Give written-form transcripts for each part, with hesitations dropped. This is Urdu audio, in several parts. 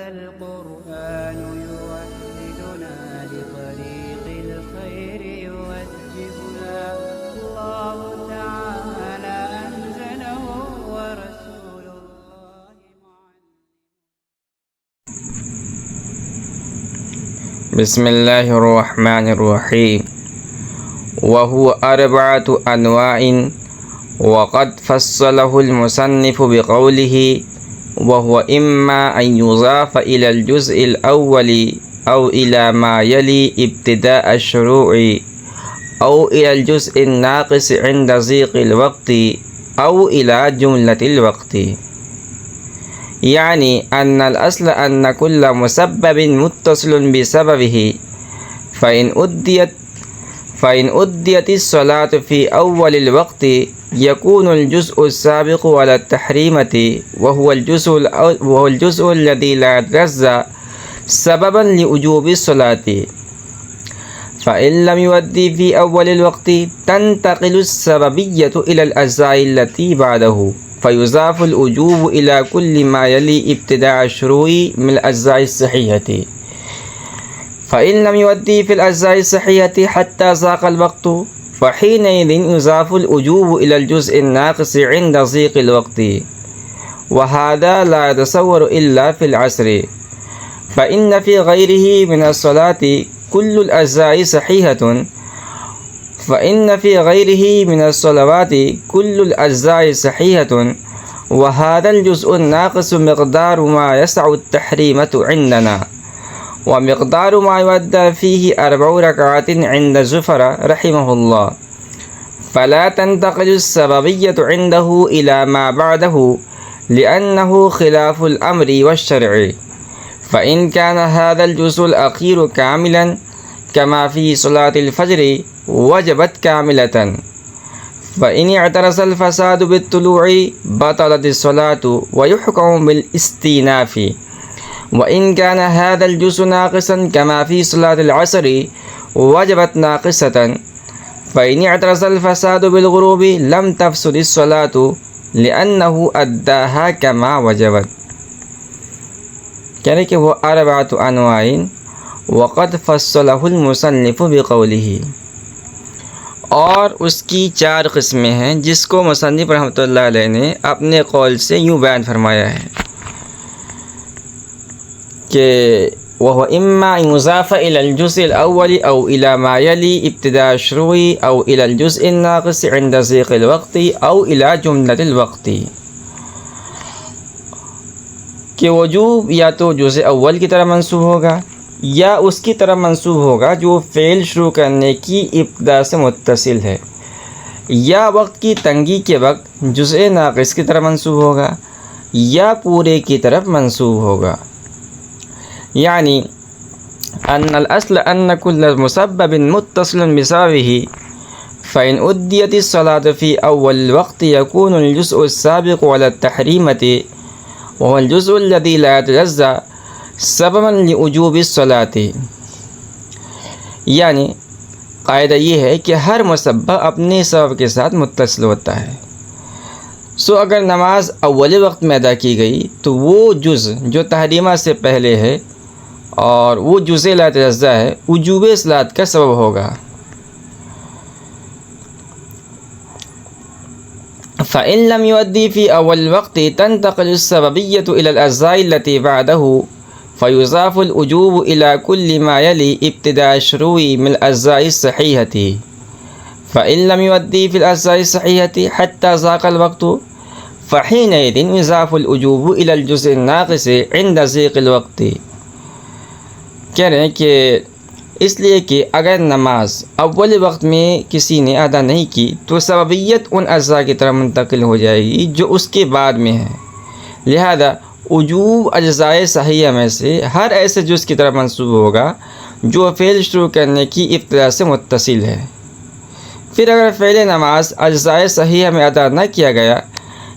القرآن يوحدنا لطريق الخير يوجهنا الله تعالى أنزله ورسول الله بسم الله الرحمن الرحيم. وهو أربعة أنواع وقد فصله المصنف بقوله وهو إما أن يضاف إلى الجزء الأول أو إلى ما يلي ابتداء الشروع أو إلى الجزء الناقص عند ضيق الوقت أو إلى جملة الوقت. يعني أن الأصل أن كل مسبب متصل بسببه فإن أديت الصلاة في أول الوقت يكون الجزء السابق على التحريمة وهو الجزء الذي لا يتجزأ سببا لوجوب الصلاة. فإن لم يؤدي في أول الوقت تنتقل السببية إلى الأجزاء التي بعده فيضاف الوجوب إلى كل ما يلي ابتداء الشروع من الأجزاء الصحيحة. فإن لم يؤدي في الأجزاء الصحيحة حتى ضاق الوقت فحينئذ يضاف الوجوب إلى الجزء الناقص عند ضيق الوقت، وهذا لا يتصور إلا في العصر، فإن في غيره من الصلاة كل الأجزاء صحيحة وهذا الجزء الناقص مقدار ما يسع التحريمة عندنا، ومقدار ما يؤدى فيه 4 ركعات عند زفر رحمه الله، فلا تنتقل السببية عنده إلى ما بعده لأنه خلاف الأمر والشرع. فإن كان هذا الجزء الأخير كاملا كما في صلاة الفجر وجبت كاملة، فإن اعترض الفساد بالطلوع بطلت الصلاة ويحكم بالاستئناف. وإن كان هذا الجزء ناقصا كما في صلاة العصر وجبت ناقصة، فإن اعترض الفساد بالغروب لم تفسد الصلاة لأنه أداها كما وجبت. کہنے کہ وہ اربعۃ انواع وقد فصلہ المصنف بقولہ، اور اس کی 4 قسمیں ہیں جس کو مصنف رحمۃ اللہ علیہ نے اپنے قول سے یوں بیان فرمایا ہے کہ وہ اما یضاف الی الجزء الاول او الی ما یلی ابتداء الشروع او الی الجزء الناقص عند ضیق الوقت او الی جملۃ الوقت، کہ وجوب یا تو جزء اول کی طرح منسوب ہوگا یا اس کی طرح منسوب ہوگا جو فعل شروع کرنے کی ابتدا سے متصل ہے، یا وقت کی تنگی کے وقت جزء ناقص کی طرح منسوب ہوگا یا پورے کی طرف منسوب ہوگا. یعنی ان الاصل ان كل مسبب متصل بسببه فإن أديت الصلاة في أول الوقت يكون الجزء السابق على التحريمة وهو الجزء الذي لا يتجزأ سببا لوجوب الصلاة. یعنی قاعدہ یہ ہے کہ ہر مسبب اپنے سبب کے ساتھ متصل ہوتا ہے. اگر نماز اول وقت میں ادا کی گئی تو وہ جز جو تحریمہ سے پہلے ہے اور وہ جزء لا يتجزأ ہے وجوب صلاۃ کا سبب ہوگا. فإن لم يؤدي في أول الوقت تنتقل السببية إلى الأجزاء التي بعده فيضاف الوجوب إلى كل ما يلي ابتداء الشروع من الأجزاء الصحيحة. فإن لم يؤدي في الأجزاء الصحيحة حتى ضاق الوقت فحينئذ يضاف الوجوب إلى الجزء الناقص عند ضيق الوقت. کہہ رہے ہیں کہ اس لیے کہ اگر نماز اول وقت میں کسی نے ادا نہیں کی تو سببیت ان اجزاء کی طرف منتقل ہو جائے گی جو اس کے بعد میں ہے، لہذا وجوب اجزاء صحیحہ میں سے ہر ایسے جز کی طرف منسوب ہوگا جو فعل شروع کرنے کی ابتدا سے متصل ہے. پھر اگر فعل نماز اجزاء صحیحہ میں ادا نہ کیا گیا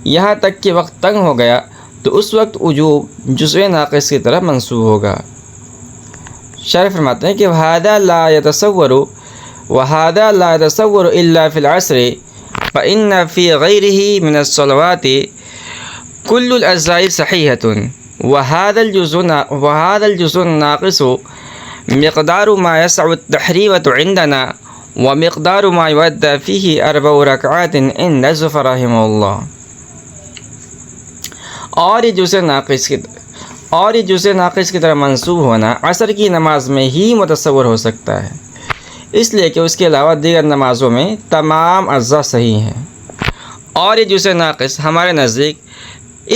یہاں تک کہ وقت تنگ ہو گیا تو اس وقت وجوب جزء ناقص کی طرف منسوب ہوگا. شارح فرماتے ہیں کہ وَهَذَا لَا يَتَصَوَّرُ إِلَّا فِي الْعَصْرِ فَإِنَّ فِي غَيْرِهِ مِنَ الصَّلَوَاتِ كُلُّ الْأَجْزَاءِ صَحِيحَةٌ وهذا الجزء الناقص مقدار ما يسع التحريمة عندنا ومقدار ما يؤدى فيه 4 ركعات عند الزفر رحمه اللہ. اور یہ جزء ناقص کی طرح منسوب ہونا عصر کی نماز میں ہی متصور ہو سکتا ہے، اس لیے کہ اس کے علاوہ دیگر نمازوں میں تمام اجزاء صحیح ہیں. اور یہ جزء ناقص ہمارے نزدیک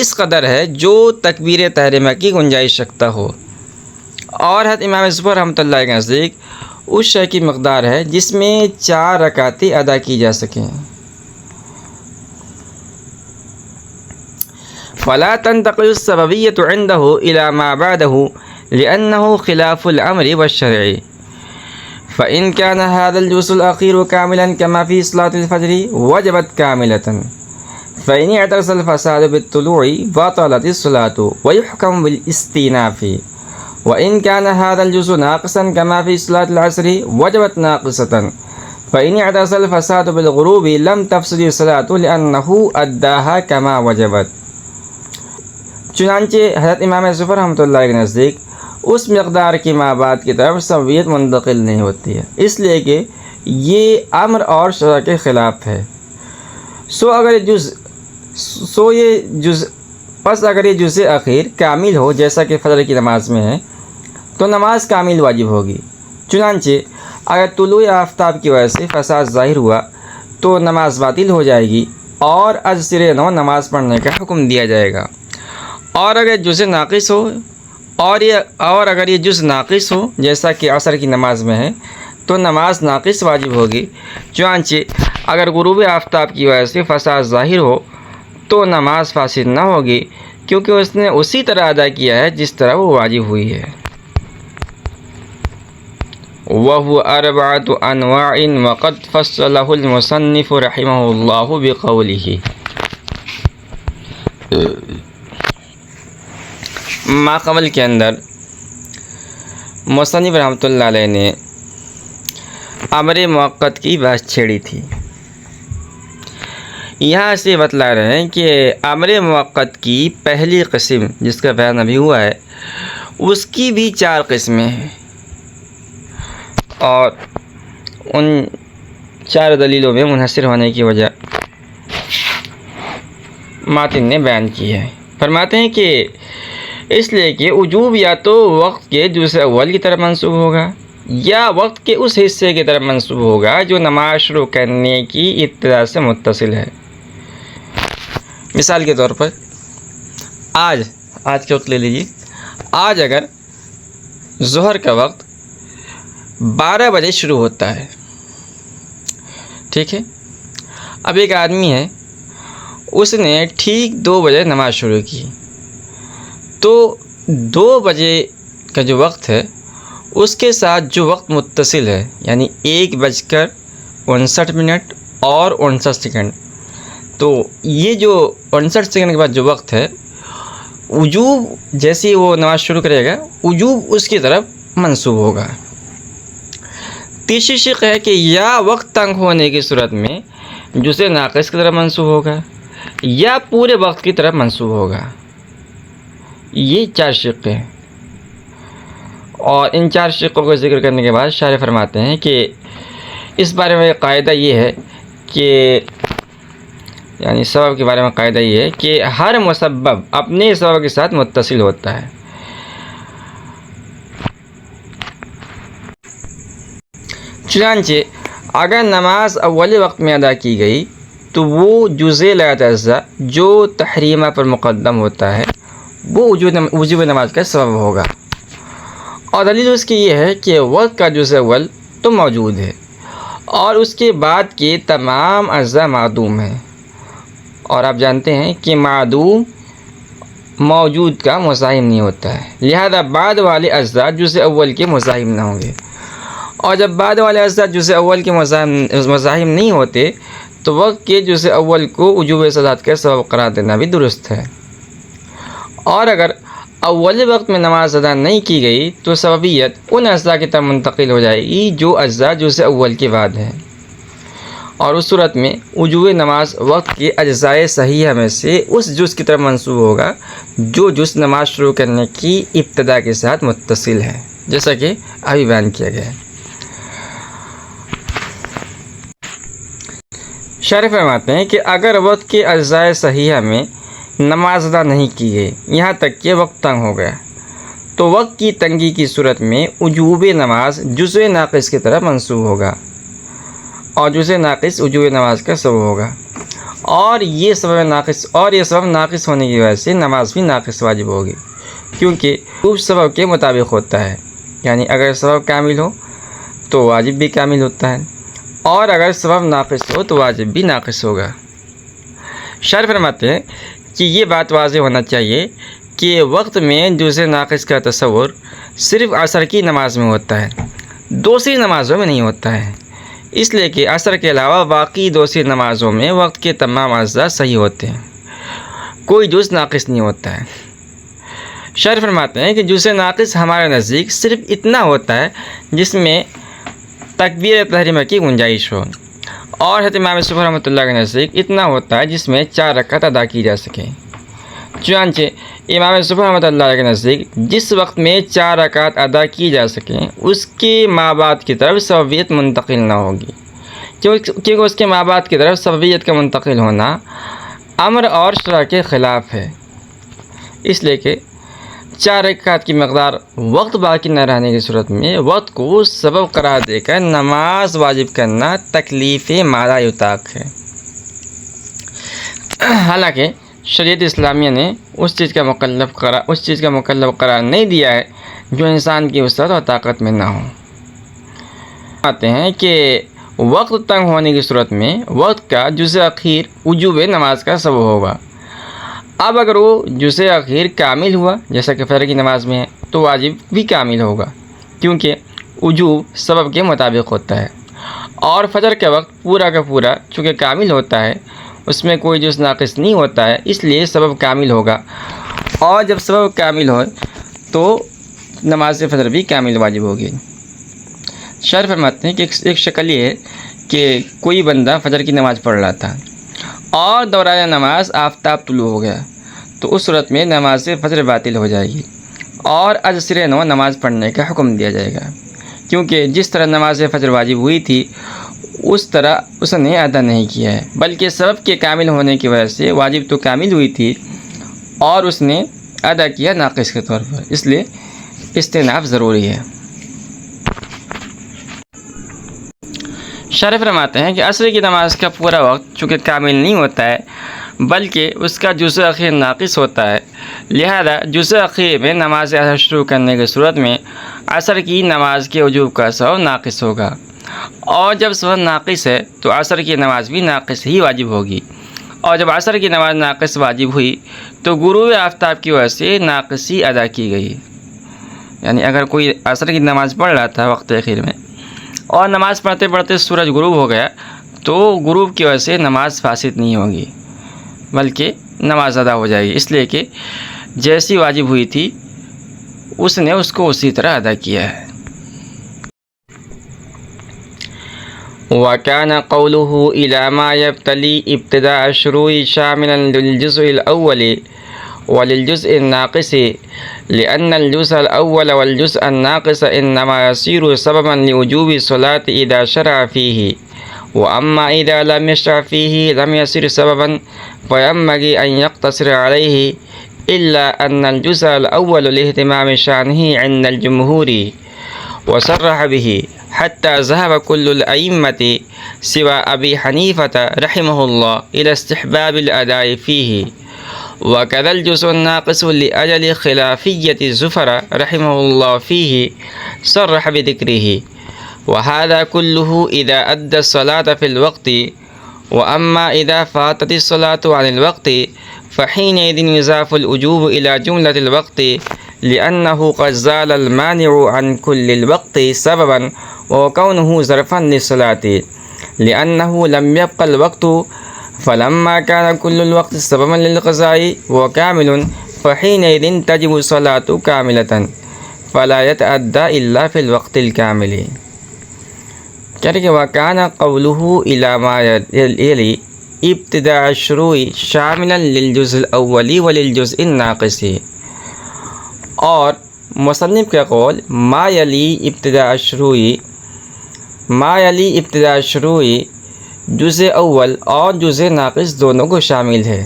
اس قدر ہے جو تکبیر تحریمہ کی گنجائش رکھتا ہو، اور حضرت امام زفر رحمۃ اللہ کے نزدیک اس شے کی مقدار ہے جس میں 4 رکعتیں ادا کی جا سکیں. فلا تنتقل السببية عنده إلى ما بعده لأنه خلاف الأمر والشرع، فإن كان هذا الجزء الأخير كاملا كما في صلاة الفجر وجبت كاملة، فإن اعترض الفساد بالطلوع بطلت الصلاة ويحكم بالاستئناف، وإن كان هذا الجزء ناقصا كما في صلاة العصر وجبت ناقصة، فإن اعترض الفساد بالغروب لم تفسد الصلاة لأنه أداها كما وجبت. چنانچہ حضرت امام زفر رحمۃ اللہ کے نزدیک اس مقدار کی مابعد کی طرف سببیت منتقل نہیں ہوتی ہے، اس لیے کہ یہ امر اور شرع کے خلاف ہے. اگر یہ جزء اخیر کامل ہو جیسا کہ فجر کی نماز میں ہے تو نماز کامل واجب ہوگی. چنانچہ اگر طلوع آفتاب کی وجہ سے فساد ظاہر ہوا تو نماز باطل ہو جائے گی اور از سر نو نماز پڑھنے کا حکم دیا جائے گا. اور اگر جزء ناقص ہو اگر یہ جزء ناقص ہو جیسا کہ عصر کی نماز میں ہے تو نماز ناقص واجب ہوگی. چنانچہ اگر غروب آفتاب کی وجہ سے فساد ظاہر ہو تو نماز فاسد نہ ہوگی، کیونکہ اس نے اسی طرح ادا کیا ہے جس طرح وہ واجب ہوئی ہے. وَهُوَ 4 أنواع وقد فصله المصنف رحمه الله بقوله. ماقبل کے اندر مصنف رحمۃ اللہ علیہ نے امر موقت کی بات چھیڑی تھی. یہاں سے بتلا رہے ہیں کہ امر موقت کی پہلی قسم جس کا بیان ابھی ہوا ہے اس کی بھی 4 قسمیں ہیں، اور ان 4 دلیلوں میں منحصر ہونے کی وجہ ماتن نے بیان کی ہے. فرماتے ہیں کہ اس لیے کہ وجوب یا تو وقت کے جزء اول کی طرف منسوب ہوگا یا وقت کے اس حصے کی طرف منسوب ہوگا جو نماز شروع کرنے کی ابتدا سے متصل ہے. مثال کے طور پر آج کے وقت لے لیجیے. آج اگر ظہر کا وقت 12 بجے شروع ہوتا ہے، ٹھیک ہے، اب ایک آدمی ہے اس نے ٹھیک 2 بجے نماز شروع کی، تو 2 بجے کا جو وقت ہے اس کے ساتھ جو وقت متصل ہے یعنی 1:59 اور 59 سیکنڈ، تو یہ جو 59 سیکنڈ کے بعد جو وقت ہے وجوب جیسے وہ نماز شروع کرے گا وجوب اس کی طرف منسوب ہوگا. تیسری شق ہے کہ یا وقت تنگ ہونے کی صورت میں جزء ناقص کی طرف منسوب ہوگا یا پورے وقت کی طرف منسوب ہوگا. یہ 4 شق ہیں، اور ان 4 شقوں کو ذکر کرنے کے بعد شارح فرماتے ہیں کہ اس بارے میں قاعدہ یہ ہے کہ یعنی سبب کے بارے میں قاعدہ یہ ہے کہ ہر مسبب اپنے سبب کے ساتھ متصل ہوتا ہے. چنانچہ اگر نماز اول وقت میں ادا کی گئی تو وہ جزء لا یتجزا جو تحریمہ پر مقدم ہوتا ہے وہ وجوب نماز کا سبب ہوگا. اور دلیل اس کی یہ ہے کہ وقت کا جزء اول تو موجود ہے اور اس کے بعد کے تمام اجزاء معدوم ہیں، اور آپ جانتے ہیں کہ معدوم موجود کا مزاحم نہیں ہوتا ہے، لہذا بعد والے اجزاء جزء اول کے مزاحم نہ ہوں گے. اور جب بعد والے اجزاء جزء اول کے مزاحم نہیں ہوتے تو وقت کے جزء اول کو وجوب صلاۃ کا سبب قرار دینا بھی درست ہے. اور اگر اول وقت میں نماز ادا نہیں کی گئی تو سببیت ان اجزاء کی طرف منتقل ہو جائے گی جو اجزاء جزء اول کے بعد ہیں. اور اس صورت میں وجوب نماز وقت کے اجزائے صحیحہ میں سے اس جز کی طرف منسوب ہوگا جو جز نماز شروع کرنے کی ابتدا کے ساتھ متصل ہے، جیسا کہ ابھی بیان کیا گیا ہے۔ شارح فرماتے ہیں کہ اگر وقت کے اجزائے صحیحہ میں نماز ادا نہیں کی گئی یہاں تک کہ وقت تنگ ہو گیا تو وقت کی تنگی کی صورت میں وجوب نماز جزء ناقص کی طرف منسوب ہوگا، اور جزء ناقص وجوب نماز کا سبب ہوگا، اور یہ سبب ناقص ہونے کی وجہ سے نماز بھی ناقص واجب ہوگی، کیونکہ وہ سبب کے مطابق ہوتا ہے، یعنی اگر سبب کامل ہو تو واجب بھی کامل ہوتا ہے، اور اگر سبب ناقص ہو تو واجب بھی ناقص ہوگا۔ شارح فرماتے ہیں کہ یہ بات واضح ہونا چاہیے کہ وقت میں جزء ناقص کا تصور صرف عصر کی نماز میں ہوتا ہے، دوسری نمازوں میں نہیں ہوتا ہے، اس لیے کہ عصر کے علاوہ باقی دوسری نمازوں میں وقت کے تمام اجزاء صحیح ہوتے ہیں، کوئی جز ناقص نہیں ہوتا ہے۔ شارح فرماتے ہیں کہ جزء ناقص ہمارے نزدیک صرف اتنا ہوتا ہے جس میں تکبیر تحریمہ کی گنجائش ہو، اور حضرت امام صبح رحمۃ اللہ کے نزدیک اتنا ہوتا ہے جس میں 4 رکعت ادا کی جا سکے۔ چنانچہ امام صبح رحمۃ اللہ کے نزدیک جس وقت میں 4 رکعت ادا کی جا سکیں اس کے ماں بعد کی طرف سببیت منتقل نہ ہوگی، کیونکہ اس کے ماں بعد کی طرف سببیت کا منتقل ہونا امر اور شرع کے خلاف ہے، اس لیے کہ 4 رکعت کی مقدار وقت باقی نہ رہنے کی صورت میں وقت کو سبب قرار دے کر نماز واجب کرنا تکلیف مالا یطاق ہے۔ حالانکہ شریعت اسلامیہ نے اس چیز کا مکلف قرار نہیں دیا ہے جو انسان کی وسعت اور طاقت میں نہ ہو۔ آتے ہیں کہ وقت تنگ ہونے کی صورت میں وقت کا جزء اخیر وجوب نماز کا سبب ہوگا۔ اب اگر وہ جزء اخیر کامل ہوا جیسا کہ فجر کی نماز میں ہے تو واجب بھی کامل ہوگا، کیونکہ وجوب سبب کے مطابق ہوتا ہے، اور فجر کا وقت پورا کا پورا چونکہ کامل ہوتا ہے اس میں کوئی جز ناقص نہیں ہوتا ہے، اس لیے سبب کامل ہوگا، اور جب سبب کامل ہو تو نماز فجر بھی کامل واجب ہوگی۔ شارح فرماتے ہیں کہ ایک شکل یہ ہے کہ کوئی بندہ فجر کی نماز پڑھ رہا تھا اور دوران نماز آفتاب طلوع ہو گیا تو اس صورت میں نماز فجر باطل ہو جائے گی، اور ازسر نو نماز پڑھنے کا حکم دیا جائے گا، کیونکہ جس طرح نماز فجر واجب ہوئی تھی اس طرح اس نے ادا نہیں کیا ہے، بلکہ سبب کے کامل ہونے کی وجہ سے واجب تو کامل ہوئی تھی اور اس نے ادا کیا ناقص کے طور پر، اس لیے استئناف ضروری ہے۔ شارح فرماتے ہیں کہ عصر کی نماز کا پورا وقت چونکہ کامل نہیں ہوتا ہے بلکہ اس کا جزء اخیر ناقص ہوتا ہے، لہذا جزء اخیر میں نماز عصر شروع کرنے کی صورت میں عصر کی نماز کے وجوب کا سبب ناقص ہوگا، اور جب سبب ناقص ہے تو عصر کی نماز بھی ناقص ہی واجب ہوگی، اور جب عصر کی نماز ناقص واجب ہوئی تو غروب آفتاب کی وجہ سے ناقصی ادا کی گئی، یعنی اگر کوئی عصر کی نماز پڑھ رہا تھا وقت اخیر میں اور نماز پڑھتے پڑھتے سورج غروب ہو گیا تو غروب کی وجہ سے نماز فاسد نہیں ہوگی بلکہ نماز ادا ہو جائے گی، اس لیے کہ جیسی واجب ہوئی تھی اس نے اس کو اسی طرح ادا کیا ہے۔ وَكَانَ قَوْلُهُ إِلَى مَا يَبْتَلِي ابْتِدَاءَ الشُّرُوعِ شَامِلًا لِلْجُزْءِ الْأَوَّلِ وَلِلْجُزْءِ النَّاقِصِ لِأَنَّ الْجُزْءَ الْأَوَّلَ وَالْجُزْءَ النَّاقِصَ إِنَّمَا يَصِيرُ سَبَبًا لِوُجُوبِ الصَّلَاةِ إِذَا شَرَعَ فِيهِ، وَأَمَّا إِذَا لَمْ يَشْرَعْ فِيهِ لَمْ يَصِرْ سَبَبًا فَيَنبَغِي أَنْ يَقْتَصِرَ عَلَيْهِ، إِلَّا أَنَّ الْجُزْءَ الْأَوَّلَ لِاهْتِمَامِ شَأْنِهِ عِنْدَ الْجُمْهُورِ وصرح به حتى ذهب كل الأئمة سوى أبي حنيفة رحمه الله إلى استحباب الأداء فيه، وكذا الجزء الناقص لأجل خلافية الزفر رحمه الله فيه صرح بذكره، وهذا كله إذا أدى الصلاة في الوقت، وأما إذا فاتت الصلاة عن الوقت فحينئذ يضاف الوجوب إلى جملة الوقت، لأنه قد زال المانع عن كل الوقت سببا وكونه ظرفا للصلاة، لأنه لم يبقى الوقت، فلما كان كل الوقت سببا للقضاء وكامل فحينئذ تجب الصلاة كاملة فلا يتأدى إلا في الوقت الكامل۔ کہتے کہ وَكَانَ قَوْلُهُ إِلَى مَا يَلِي ابتداء الشروع شاملا للجزء الاول وللجزء الناقص، اور مصنف کا قول ما یلی ابتداء الشروع جزء اول اور جزء ناقص دونوں کو شامل ہے،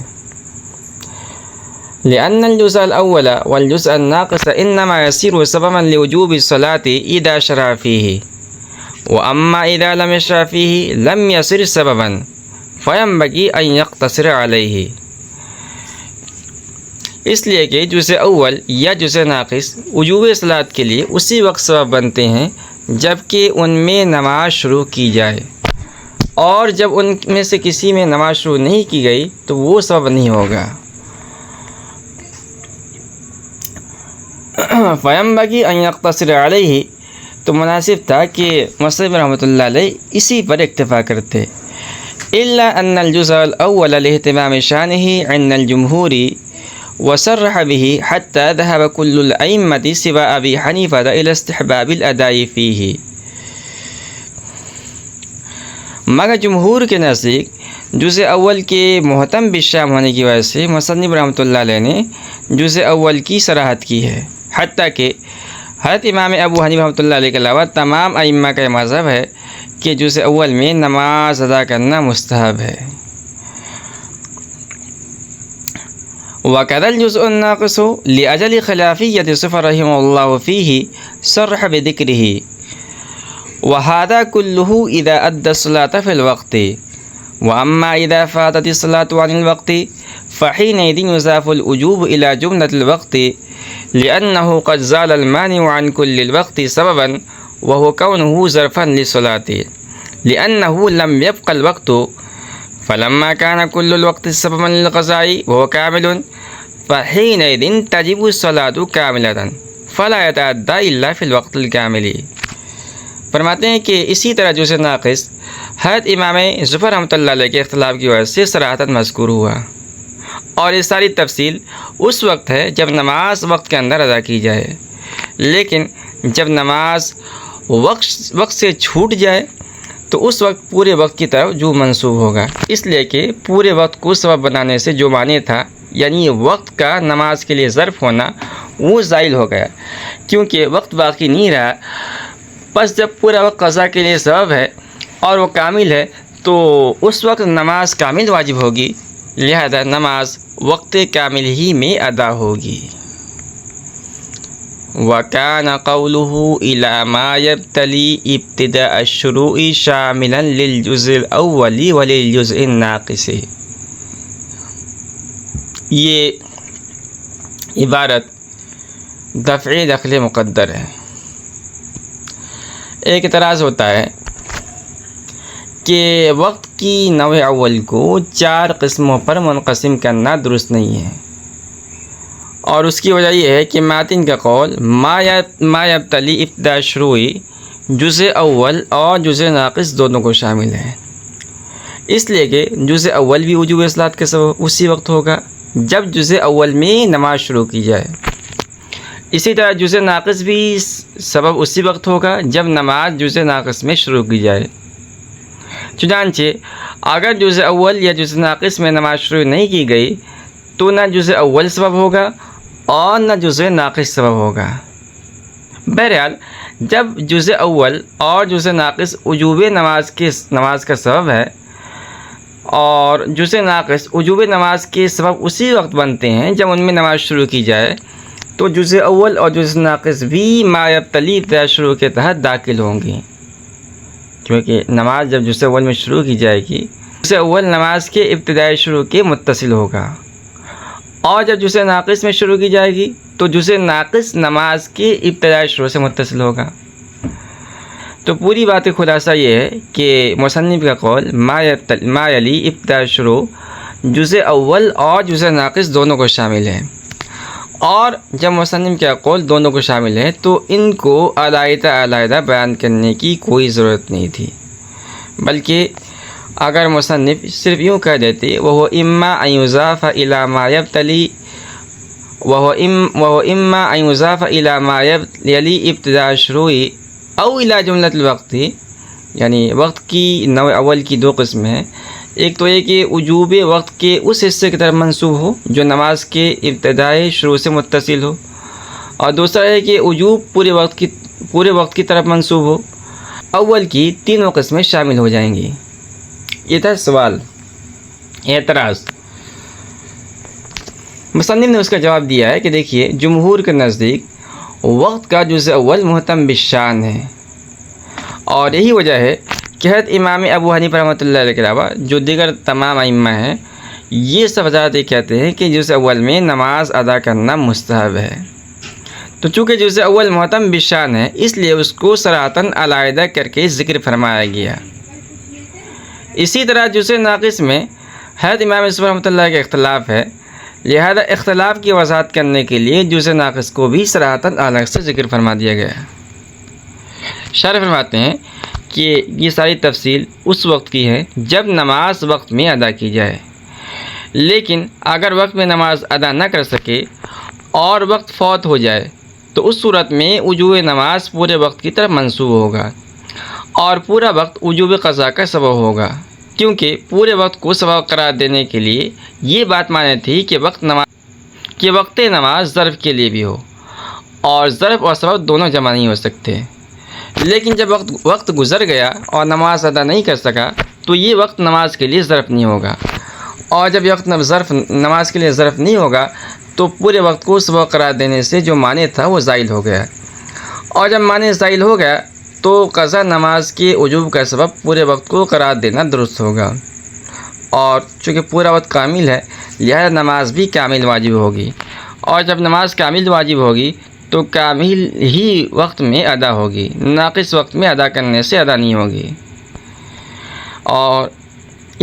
لأن الجزء الأول والجزء الناقص إنما يصير سببا لوجوب الصلاة إذا شرع فيه، وأما إذا لم يشرع فيه لم يصير سببا فينبغي أن يقتصر عليه۔ اس لیے کہ جزء اول یا جزء ناقص وجوب صلاۃ کے لیے اسی وقت سبب بنتے ہیں جب کہ ان میں نماز شروع کی جائے، اور جب ان میں سے کسی میں نماز شروع نہیں کی گئی تو وہ سبب نہیں ہوگا۔ فَيَنبَغِي أَن يَقْتَصِرَ عَلَيْهِ، تو مناسب تھا کہ مصنف رحمۃ اللہ علیہ اسی پر اکتفا کرتے، إِلَّا أَنَّ الْجُزْءَ الْأَوَّلَ لِاهْتِمَامِ شَأْنِهِ عِنْدَ الْجُمْهُورِ وصرح به حتى ذهب كل الأئمة سوى أبي حنيفة إلى استحباب الأداء فيه، مگر جمہور کے نزدیک جزء اول کے محتم بالشام ہونے کی وجہ سے مصنف رحمۃ اللہ علیہ نے جزء اول کی صراحت کی ہے، حتیٰ کہ حضرت امام ابو حنیفہ رحمۃ اللہ علیہ کے علاوہ تمام ائمہ کا یہ مذہب ہے کہ جزء اول میں نماز ادا کرنا مستحب ہے۔ وَكَذَا الْجُزْءُ النَّاقِصُ لِأَجَلِ خِلَافِيَّةِ صِفَةٍ رحمه الله فيه صرح بذكره، وهذا كله إذا أدى الصلاة في الوقت، وأما إذا فاتت الصلاة عن الوقت فحينئذ يضاف الوجوب إلى جملة الوقت، لأنه قد زال المانع عن كل الوقت سببا وهو كونه ظرفا للصلاة، لأنه لم يبق الوقت، فلما كان كل الوقت سببا للقضاء وهو كامل فحينئذ تجب الصلاة كاملة فلا يتعدى إلا في الوقت الكامل۔ فرماتے ہیں کہ اسی طرح جزء ناقص حضرت امام ظفر رحمۃ اللہ علیہ کے اختلاف کی وجہ سے صراحتاً مذکور ہوا، اور یہ ساری تفصیل اس وقت ہے جب نماز وقت کے اندر ادا کی جائے، لیکن جب نماز وقت سے چھوٹ جائے تو اس وقت پورے وقت کی طرف جو منسوب ہوگا، اس لیے کہ پورے وقت کو سبب بنانے سے جو معنی تھا، یعنی وقت کا نماز کے لیے ظرف ہونا، وہ زائل ہو گیا، کیونکہ وقت باقی نہیں رہا۔ بس جب پورا وقت قضا کے لیے سبب ہے اور وہ کامل ہے تو اس وقت نماز کامل واجب ہوگی، لہذا نماز وقت کامل ہی میں ادا ہوگی۔ وَكَانَ قَوْلُهُ إِلَى مَا يَبْتَلِي ابْتِدَاءَ الشُّرُوعِ شَامِلًا لِلْجُزْءِ الْأَوَّلِ وَلِلْجُزْءِ النَّاقِصِ، یہ عبارت دفع دخل مقدر ہے۔ ایک اعتراض ہوتا ہے کہ وقت کی نوع اول کو 4 قسموں پر منقسم کرنا درست نہیں ہے، اور اس کی وجہ یہ ہے کہ ماتن کا قول ما یبتلی ابتداء شروعی جزء اول اور جزء ناقص دونوں کو شامل ہے، اس لیے کہ جزء اول بھی وجوب صلاۃ کے سبب اسی وقت ہوگا جب جزء اول میں نماز شروع کی جائے، اسی طرح جزء ناقص بھی سبب اسی وقت ہوگا جب نماز جزء ناقص میں شروع کی جائے۔ چنانچہ اگر جزء اول یا جزء ناقص میں نماز شروع نہیں کی گئی تو نہ جزء اول سبب ہوگا اور نہ جزء ناقص سبب ہوگا۔ بہرحال جب جزء اول اور جزء ناقص وجوب نماز کا سبب ہے اور جزء ناقص وجوب نماز کے سبب اسی وقت بنتے ہیں جب ان میں نماز شروع کی جائے، تو جزء اول اور جزء ناقص بھی ما یبتلی ابتداء شروع کے تحت داخل ہوں گی، کیونکہ نماز جب جزء اول میں شروع کی جائے گی، جزء اول نماز کے ابتدائی شروع کے متصل ہوگا، اور جب جزء ناقص میں شروع کی جائے گی تو جزء ناقص نماز کے ابتدائی شروع سے متصل ہوگا۔ تو پوری بات کا خلاصہ یہ ہے کہ مصنف کا قول ما یلی ابتداء شروع جزء اول اور جزء ناقص دونوں کو شامل ہے، اور جب مصنف کا قول دونوں کو شامل ہے تو ان کو علیحدہ بیان کرنے کی کوئی ضرورت نہیں تھی، بلکہ اگر مصنف صرف یوں کہہ دیتے وَهُوَ إِمَّا أَن يُضَافَ إِلَى مَا يَبْتَلِي وَهُوَ إِمَّا أَن يُضَافَ إِلَى مَا يَلِي ابْتِدَاءَ الشُّرُوعِ أَوْ إِلَى جُمْلَةِ الْوَقْتِ یعنی وقت کی نوع اول کی دو قسمیں ہیں. ایک تو یہ کہ وجوب وقت کے اس حصے کی طرف منسوب ہو جو نماز کے ابتدائی شروع سے متصل ہو، اور دوسرا ہے کہ وجوب پورے وقت کی طرف منسوب ہو. اول کی تینوں قسمیں شامل ہو جائیں گی. یہ تھا سوال. اعتراض. مصنف نے اس کا جواب دیا ہے کہ دیکھیے، جمہور کے نزدیک وقت کا جزء اول محتم بالشان ہے، اور یہی وجہ ہے کہ حضرت امام ابو حنیفہ رحمۃ اللہ علیہ کے علاوہ جو دیگر تمام ائمہ ہیں، یہ سب حضرات یہ کہتے ہیں کہ جزء اول میں نماز ادا کرنا مستحب ہے. تو چونکہ جزء اول محتم بالشان ہے، اس لیے اس کو صراحتاً علیحدہ کر کے ذکر فرمایا گیا. اسی طرح جزء ناقص میں حضرت امام یوسف رحمۃ اللہ کا اختلاف ہے، لہذا اختلاف کی وضاحت کرنے کے لیے جزء ناقص کو بھی صراحتاً الگ سے ذکر فرما دیا گیا ہے. شارح فرماتے ہیں کہ یہ ساری تفصیل اس وقت کی ہے جب نماز وقت میں ادا کی جائے، لیکن اگر وقت میں نماز ادا نہ کر سکے اور وقت فوت ہو جائے تو اس صورت میں وجوب نماز پورے وقت کی طرف منسوب ہوگا، اور پورا وقت وجوب قضا کا سبب ہوگا، کیونکہ پورے وقت کو سبب قرار دینے کے لیے یہ بات معنی تھی کہ وقت نماز ظرف کے لیے بھی ہو، اور ظرف اور سبب دونوں جمع نہیں ہو سکتے. لیکن جب وقت گزر گیا اور نماز ادا نہیں کر سکا تو یہ وقت نماز کے لیے ظرف نہیں ہوگا، اور جب وقت نماز کے لیے ظرف نہیں ہوگا تو پورے وقت کو سبب قرار دینے سے جو معنی تھا وہ زائل ہو گیا، اور جب معنی زائل ہو گیا تو قضا نماز کے وجوب کا سبب پورے وقت کو قرار دینا درست ہوگا، اور چونکہ پورا وقت کامل ہے لہذا نماز بھی کامل واجب ہوگی، اور جب نماز کامل واجب ہوگی تو کامل ہی وقت میں ادا ہوگی، ناقص وقت میں ادا کرنے سے ادا نہیں ہوگی. اور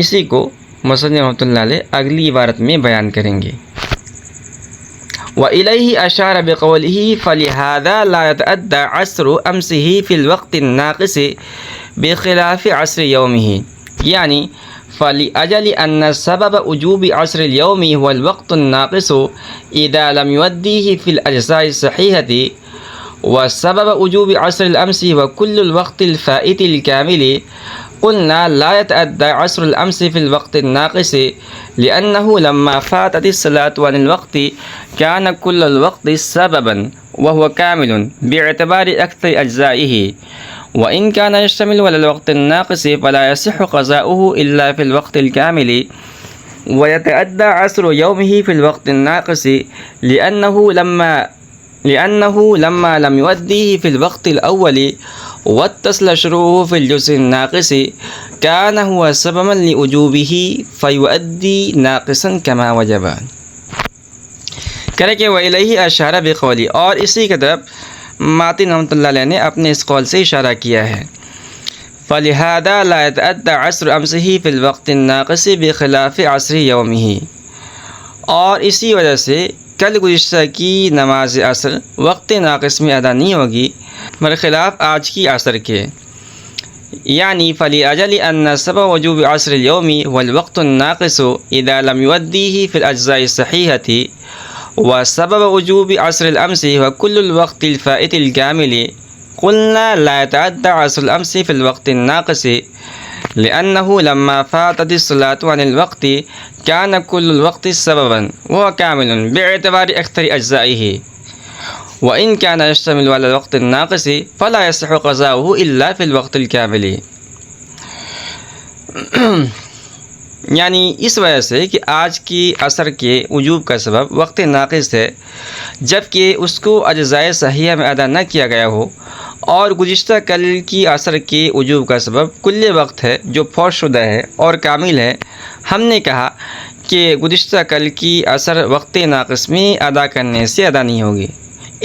اسی کو مصنف رحمۃ اللہ علیہ اگلی عبارت میں بیان کریں گے. وَإِلَيْهِ أَشَارَ بِقَوْلِهِ فَلِهَذَا لَا يَتَأَدَّى عَصْرُ أَمْسِهِ فِي الْوَقْتِ النَّاقِصِ بِخِلَافِ عَصْرِ يَوْمِهِ، یعنی فَلِأَجَلِ أَنَّ سَبَبَ وُجُوبِ عَصْرِ الْيَوْمِ هُوَ الْوَقْتُ النَّاقِصُ إِذَا لَمْ يُؤَدِّهِ فِي الْأَجْزَاءِ الصَّحِيحَةِ، وَسَبَبَ وُجُوبِ عَصْرِ الْأَمْسِ وَكُلُّ الْوَقْتِ الْفَائِتِ الْكَامِلِ قلنا لا يتأدى عصر الأمس في الوقت الناقص لأنه لما فاتت الصلاة عن الوقت كان كل الوقت سببا وهو كامل باعتبار أكثر أجزائه، وإن كان يشتمل على الوقت الناقص فلا يصح قضاؤه إلا في الوقت الكامل، ويتأدى عصر يومه في الوقت الناقص لأنه لما لم يؤديه في الوقت الأول واتصل شروعه في الجزء الناقص كان هو سببا لوجوبه فيؤدي ناقصا كما وجب. کرے کہ وَإِلَيْهِ أَشَارَ بِقَوْلِهِ، اور اسی کی طرف ماتن رحمۃ اللہ علیہ نے اپنے اس قول سے اشارہ کیا ہے. فَلِهَذَا لَا يَتَأَدَّى عَصْرُ أَمْسِهِ فِي الْوَقْتِ النَّاقِصِ بِخِلَافِ عَصْرِ يَوْمِهِ، اور اسی وجہ سے کل گزشتہ کی نماز عصر وقت ناقص میں ادا نہیں ہوگی برخلاف آج کی عصر کے. یعنی فَلِأَجَلِ أَنَّ سَبَبَ وُجُوبِ عَصْرِ الْيَوْمِ وَالْوَقْتُ النَّاقِصُ إِذَا لَمْ يُؤَدِّهِ فِي الْأَجْزَاءِ الصَّحِيحَةِ وَسَبَبَ وُجُوبِ عَصْرِ الْأَمْسِ وَكُلُّ الْوَقْتِ الْفَائِتِ الْكَامِلِ قُلْنَا لَا يَتَأَدَّى عَصْرُ الْأَمْسِ فِي الْوَقْتِ النَّاقِصِ لأنه لما فاتت الصلاة عن الوقت كان كل الوقت سببا وهو كامل باعتبار أكثر أجزائه، وإن كان يشتمل على الوقت الناقص فلا يصح قضاؤه إلا في الوقت الكامل. یعنی اس وجہ سے کہ آج کی عصر کے وجوب کا سبب وقت ناقص ہے جبکہ اس کو اجزائے صحیحہ میں ادا نہ کیا گیا ہو، اور گزشتہ کل کی عصر کے وجوب کا سبب کل وقت ہے جو فوت شدہ ہے اور کامل ہے. ہم نے کہا کہ گزشتہ کل کی عصر وقت ناقص میں ادا کرنے سے ادا نہیں ہوگی،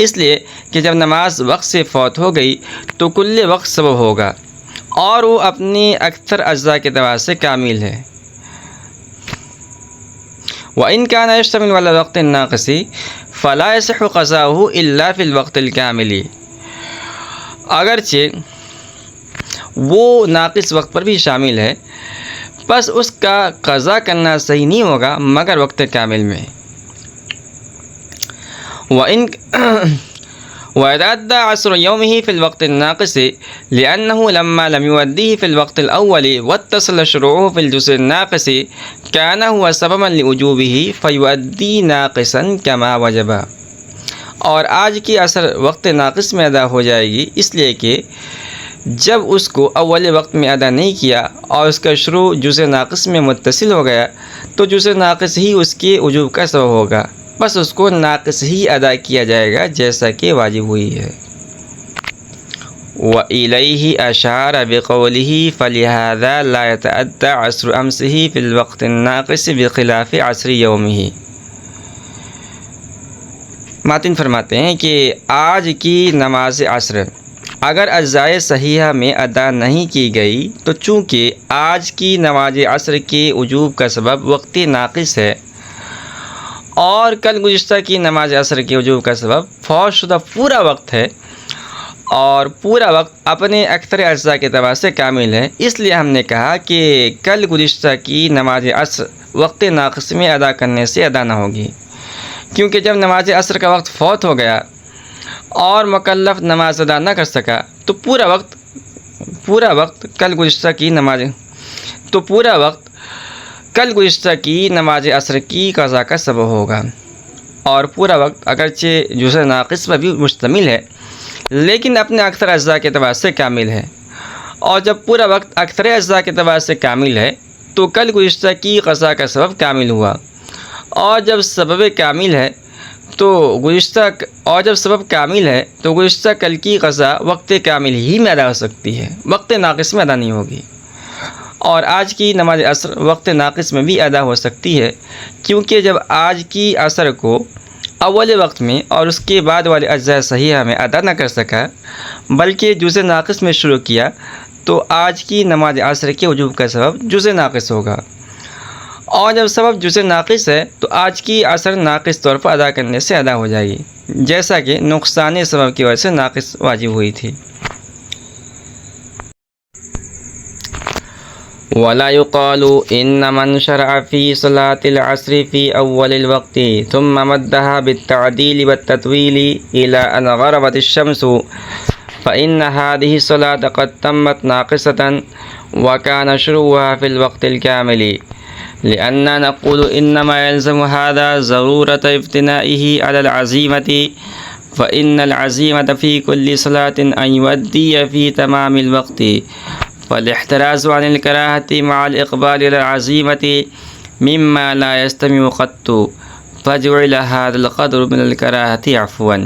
اس لیے کہ جب نماز وقت سے فوت ہو گئی تو کل وقت سبب ہوگا اور وہ اپنے اکثر اجزاء کے اعتبار سے کامل ہے. وَإِنْ كَانَ يَشْتَمِلُ عَلَى الْوَقْتِ النَّاقِصِ فَلَا يَصِحُّ قَضَاؤُهُ إِلَّا فِي الْوَقْتِ الْكَامِلِ، اگرچہ وہ ناقص وقت پر بھی شامل ہے بس اس کا قضا کرنا صحیح نہیں ہوگا مگر وقت کامل میں. وإذا أدى عصر يومه في الوقت الناقص لأنه لما لم يؤديه في الوقت الأول واتصل شروعه في الجزء الناقص كان هو سببا لوجوبه فيؤدي ناقصا كما وجب. اور آج کی عصر وقت ناقص میں ادا ہو جائے گی، اس لیے کہ جب اس کو اول وقت میں ادا نہیں کیا اور اس کا شروع جزء ناقص میں متصل ہو گیا تو جزء ناقص ہی اس کے وجوب کا سبب ہوگا، بس اس کو ناقص ہی ادا کیا جائے گا جیسا کہ واجب ہوئی ہے۔ وَإِلَيْهِ أَشَارَ بِقَوْلِهِ فَلِهَذَا لَا يَتَأَدَّى عَصْرُ أَمْسِهِ فِي الْوَقْتِ النَّاقِصِ بِخِلَافِ عَصْرِ يَوْمِهِ۔ ماتن فرماتے ہیں کہ آج کی نماز عصر اگر اجزائے صحیحہ میں ادا نہیں کی گئی تو چونکہ آج کی نماز عصر کے وجوب کا سبب وقت ناقص ہے اور کل گزشتہ کی نماز عصر کے وجوب کا سبب فوت شدہ پورا وقت ہے اور پورا وقت اپنے اکثر اجزاء کے اعتبار سے کامل ہے، اس لیے ہم نے کہا کہ کل گزشتہ کی نماز عصر وقت ناقص میں ادا کرنے سے ادا نہ ہوگی، کیونکہ جب نماز عصر کا وقت فوت ہو گیا اور مکلف نماز ادا نہ کر سکا تو پورا وقت کل گزشتہ کی نماز عصر کی قضا کا سبب ہوگا۔ اور پورا وقت اگرچہ جزء ناقص پر بھی مشتمل ہے لیکن اپنے اکثر اجزاء کے اعتبار سے کامل ہے، اور جب پورا وقت اکثر اجزاء کے اعتبار سے کامل ہے تو کل گزشتہ کی قضا کا سبب کامل ہوا، اور جب سبب کامل ہے تو گزشتہ کل کی قضا وقت کامل ہی میں ادا ہو سکتی ہے، وقت ناقص میں ادا نہیں ہوگی۔ اور آج کی نماز عصر وقت ناقص میں بھی ادا ہو سکتی ہے، کیونکہ جب آج کی عصر کو اول وقت میں اور اس کے بعد والے اجزاء صحیحہ میں ادا نہ کر سکا بلکہ جزء ناقص میں شروع کیا تو آج کی نماز عصر کے وجوب کا سبب جزء ناقص ہوگا، اور جب سبب جزء ناقص ہے تو آج کی عصر ناقص طور پر ادا کرنے سے ادا ہو جائے گی، جیسا کہ نقصان سبب کی وجہ سے ناقص واجب ہوئی تھی۔ وَلَا يُقَالُ إِنَّ مَنْ شَرَعَ فِي صَلَاةِ الْعَصْرِ فِي أَوَّلِ الْوَقْتِ ثُمَّ مَدَّهَا بِالتَّعْدِيلِ وَالتَّطْوِيلِ إِلَى أَنْ غَرَبَتِ الشَّمْسُ فَإِنَّ هَذِهِ الصَّلَاةَ قَدْ تَمَّتْ نَاقِصَةً وَكَانَ شُرُوعُهَا فِي الْوَقْتِ الْكَامِلِ لأننا نقول إنما يلزم هذا ضرورة ابتنائه على العزيمة فإن العزيمة في كل صلاة أن يؤدي في تمام الوقت فالاحتراز عن الكراهة مع الإقبال على العزيمة مما لا يستمع قط فجعل هذا القدر من الكراهة عفوا۔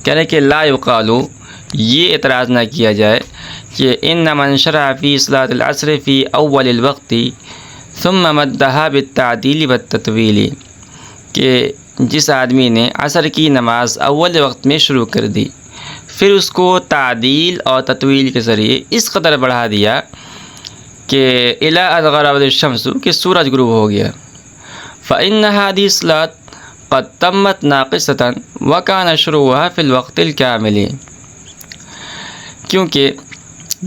کہنے کہ لا یقالو، یہ اعتراض نہ کیا جائے کہ ان من شرع فی صلاۃ العصر فی اول الوقت ثم مدها بالتعدیل والتطویل، کہ جس آدمی نے عصر کی نماز اول وقت میں شروع کر دی پھر اس کو تعدیل اور تطویل کے ذریعے اس قدر بڑھا دیا کہ الی ان غربت الشمس کہ سورج غروب ہو گیا، فإن هذه الصلاة قد تمت ناقصة وكان شروعها في الوقت الكامل، کیونکہ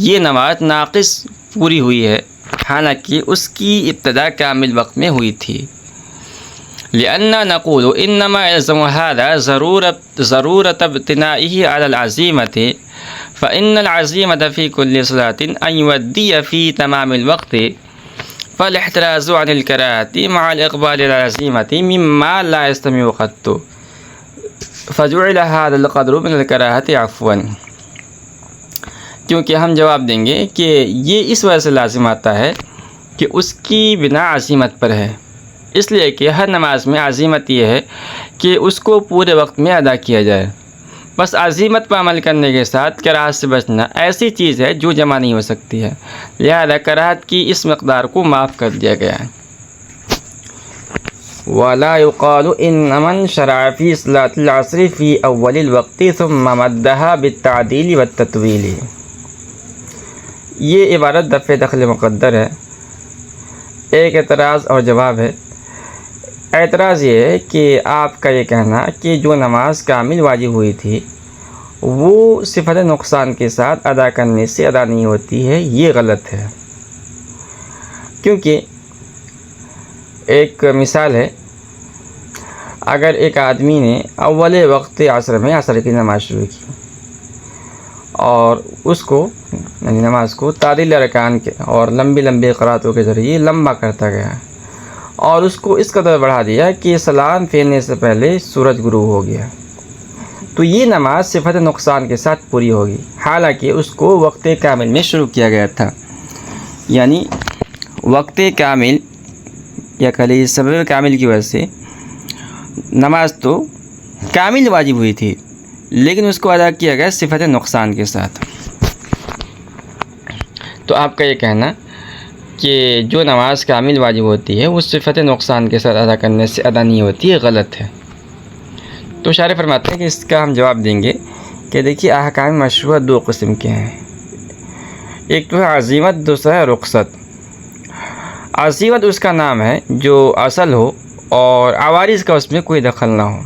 یہ نماز ناقص پوری ہوئی ہے حالانکہ اس کی ابتدا کامل وقت میں ہوئی تھی۔ لأننا نقول إنما يلزم هذا ضرورة ابتنائه على العزيمة فإن العزيمة في كل صلاة أن يؤدي في تمام الوقت فالاحتراز عن الكراهة مع الإقبال على العزيمة مما لا يستمع قط فجعل هذا القدر من الكراهة عفوا، کیونکہ ہم جواب دیں گے کہ یہ اس وجہ سے لازم آتا ہے کہ اس کی بنا عزیمت پر ہے، اس لیے کہ ہر نماز میں عزیمت یہ ہے کہ اس کو پورے وقت میں ادا کیا جائے، بس عزیمت پر عمل کرنے کے ساتھ کراہت سے بچنا ایسی چیز ہے جو جمع نہیں ہو سکتی ہے، لہذا کراہت کی اس مقدار کو معاف کر دیا گیا ہے۔ وَلَا يُقَالُ إِنَّ مَنْ شَرَعَ فِي صَلَاةِ الْعَصْرِ فِي أَوَّلِ الْوَقْتِ ثُمَّ مَدَّهَا بِالتَّعْدِيلِ وَالتَّطْوِيلِ، یہ عبارت دفع دخل مقدر ہے۔ ایک اعتراض اور جواب ہے۔ اعتراض یہ ہے کہ آپ کا یہ کہنا کہ جو نماز کامل واجب ہوئی تھی وہ صفت نقصان کے ساتھ ادا کرنے سے ادا نہیں ہوتی ہے، یہ غلط ہے، کیونکہ ایک مثال ہے، اگر ایک آدمی نے اول وقت عصر میں عصر کی نماز شروع کی اور اس کو یعنی نماز کو تعدیل ارکان کے اور لمبی لمبی قراتوں کے ذریعے لمبا کرتا گیا اور اس کو اس قدر بڑھا دیا کہ سلام پھیرنے سے پہلے سورج غروب ہو گیا، تو یہ نماز صفت نقصان کے ساتھ پوری ہوگی، حالانکہ اس کو وقت کامل میں شروع کیا گیا تھا۔ یعنی وقت کامل یا کلی سبب کامل کی وجہ سے نماز تو کامل واجب ہوئی تھی، لیکن اس کو ادا کیا گیا صفت نقصان کے ساتھ۔ تو آپ کا یہ کہنا کہ جو نماز کامل واجب ہوتی ہے وہ صفت نقصان کے ساتھ ادا کرنے سے ادا نہیں ہوتی ہے، غلط ہے۔ تو شارح فرماتے ہیں کہ اس کا ہم جواب دیں گے کہ دیکھیے احکام مشروعہ دو قسم کے ہیں، ایک تو ہے عزیمت، دوسرا ہے رخصت۔ عزیمت اس کا نام ہے جو اصل ہو اور عوارض کا اس میں کوئی دخل نہ ہو،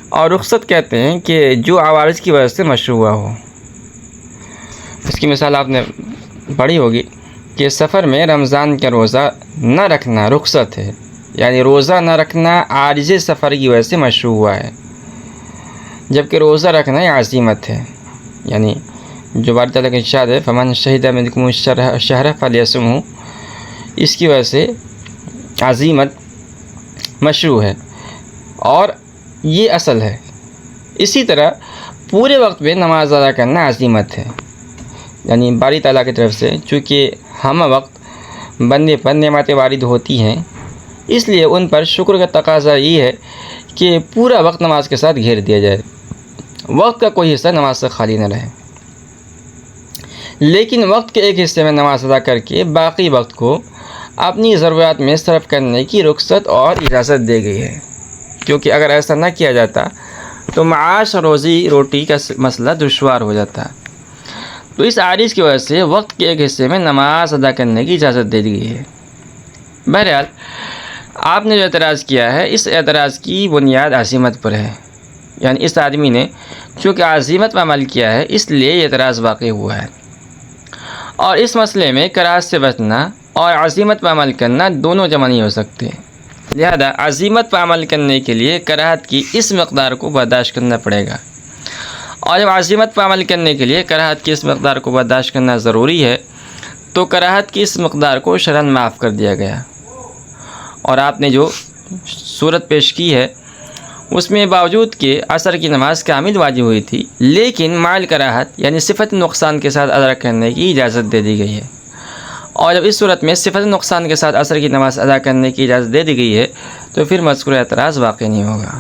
اور رخصت کہتے ہیں کہ جو عوارض کی وجہ سے مشروع ہو۔ اس کی مثال آپ نے پڑھی ہوگی کہ سفر میں رمضان کا روزہ نہ رکھنا رخصت ہے، یعنی روزہ نہ رکھنا عارض سفر کی وجہ سے مشروع ہوا ہے، جبکہ روزہ رکھنا یہ عزیمت ہے، یعنی جو باری تعالیٰ کا ارشاد ہے فمن شہد منکم الشہر فلیصمہ، اس کی وجہ سے عزیمت مشروع ہے اور یہ اصل ہے۔ اسی طرح پورے وقت میں نماز ادا کرنا عزیمت ہے، یعنی باری تعالیٰ کی طرف سے چونکہ ہم وقت بندے پر نعمتیں وارد ہوتی ہیں، اس لیے ان پر شکر کا تقاضا یہ ہے کہ پورا وقت نماز کے ساتھ گھیر دیا جائے، وقت کا کوئی حصہ نماز سے خالی نہ رہے۔ لیکن وقت کے ایک حصے میں نماز ادا کر کے باقی وقت کو اپنی ضروریات میں صرف کرنے کی رخصت اور اجازت دی گئی ہے، کیونکہ اگر ایسا نہ کیا جاتا تو معاش روزی روٹی کا مسئلہ دشوار ہو جاتا۔ تو اس عارض کی وجہ سے وقت کے ایک حصے میں نماز ادا کرنے کی اجازت دے دی گئی ہے۔ بہرحال آپ نے جو اعتراض کیا ہے اس اعتراض کی بنیاد عزیمت پر ہے، یعنی اس آدمی نے چونکہ عزیمت پر عمل کیا ہے اس لیے یہ اعتراض واقع ہوا ہے، اور اس مسئلے میں کراہت سے بچنا اور عزیمت پر عمل کرنا دونوں جمع نہیں ہو سکتے، لہذا عزیمت پر عمل کرنے کے لیے کراہت کی اس مقدار کو برداشت کرنا پڑے گا، اور جب عزیمت پر عمل کرنے کے لیے کراہت کی اس مقدار کو برداشت کرنا ضروری ہے تو کراہت کی اس مقدار کو شرعاً معاف کر دیا گیا۔ اور آپ نے جو صورت پیش کی ہے اس میں باوجود کہ عصر کی نماز کامل واجب ہوئی تھی لیکن مائل کراہت یعنی صفت نقصان کے ساتھ ادا کرنے کی اجازت دے دی گئی ہے، اور جب اس صورت میں صفت نقصان کے ساتھ عصر کی نماز ادا کرنے کی اجازت دے دی گئی ہے تو پھر مذکورہ اعتراض واقع نہیں ہوگا۔